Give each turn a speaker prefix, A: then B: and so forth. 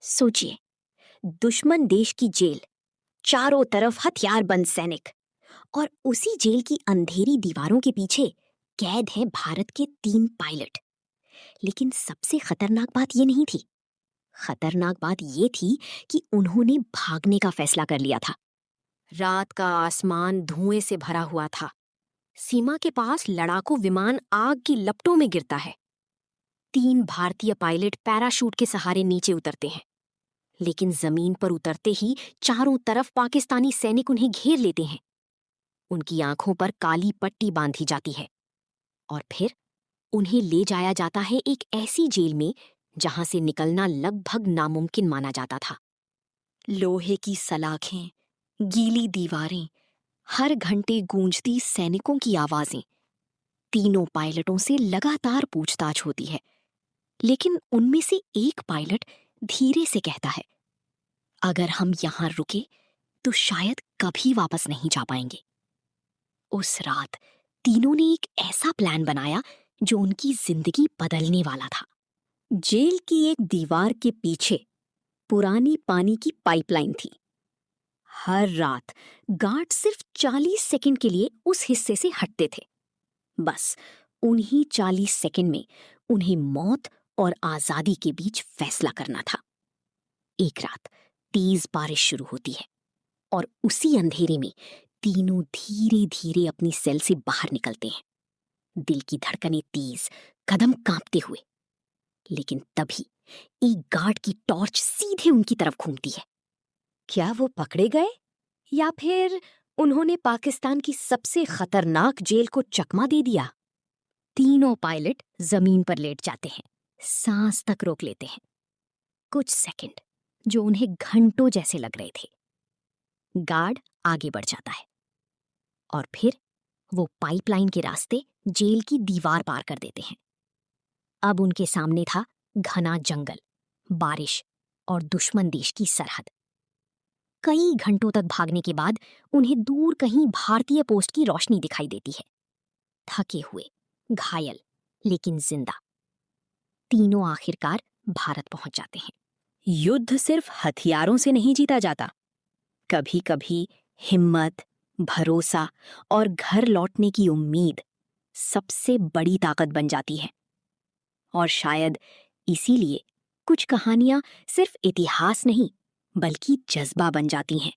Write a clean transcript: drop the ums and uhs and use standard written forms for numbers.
A: सोचिए, दुश्मन देश की जेल, चारों तरफ हथियारबंद सैनिक, और उसी जेल की अंधेरी दीवारों के पीछे कैद हैं भारत के 3 पायलट। लेकिन सबसे खतरनाक बात ये नहीं थी। खतरनाक बात ये थी कि उन्होंने भागने का फैसला कर लिया था। रात का आसमान धुएं से भरा हुआ था। सीमा के पास लड़ाकू विमान आग की लपटों में गिरता है। 3 भारतीय पायलट पैराशूट के सहारे नीचे उतरते हैं, लेकिन जमीन पर उतरते ही चारों तरफ पाकिस्तानी सैनिक उन्हें घेर लेते हैं। उनकी आंखों पर काली पट्टी बांधी जाती है और फिर उन्हें ले जाया जाता है एक ऐसी जेल में जहां से निकलना लगभग नामुमकिन माना जाता था। लोहे की सलाखें, गीली दीवारें, हर घंटे गूंजती सैनिकों की आवाजें। तीनों पायलटों से लगातार पूछताछ होती है, लेकिन उनमें से एक पायलट धीरे से कहता है, अगर हम यहां रुके तो शायद कभी वापस नहीं जा पाएंगे। उस रात तीनों ने एक ऐसा प्लान बनाया जो उनकी जिंदगी बदलने वाला था। जेल की एक दीवार के पीछे पुरानी पानी की पाइपलाइन थी। हर रात गार्ड सिर्फ 40 सेकंड के लिए उस हिस्से से हटते थे। बस उन्हीं 40 सेकंड में उन्हें मौत और आजादी के बीच फैसला करना था। एक रात तेज बारिश शुरू होती है और उसी अंधेरे में तीनों धीरे धीरे अपनी सेल से बाहर निकलते हैं, दिल की धड़कनें तेज, कदम कांपते हुए। लेकिन तभी एक गार्ड की टॉर्च सीधे उनकी तरफ घूमती है। क्या वो पकड़े गए, या फिर उन्होंने पाकिस्तान की सबसे खतरनाक जेल को चकमा दे दिया? तीनों पायलट जमीन पर लेट जाते हैं, सांस तक रोक लेते हैं। कुछ सेकंड जो उन्हें घंटों जैसे लग रहे थे। गार्ड आगे बढ़ जाता है और फिर वो पाइपलाइन के रास्ते जेल की दीवार पार कर देते हैं। अब उनके सामने था घना जंगल, बारिश और दुश्मन देश की सरहद। कई घंटों तक भागने के बाद उन्हें दूर कहीं भारतीय पोस्ट की रोशनी दिखाई देती है। थके हुए, घायल, लेकिन जिंदा, तीनों आखिरकार भारत पहुंच जाते हैं। युद्ध सिर्फ हथियारों से नहीं जीता जाता। कभी कभी हिम्मत, भरोसा और घर लौटने की उम्मीद सबसे बड़ी ताकत बन जाती है। और शायद इसीलिए कुछ कहानियां सिर्फ इतिहास नहीं, बल्कि जज्बा बन जाती हैं।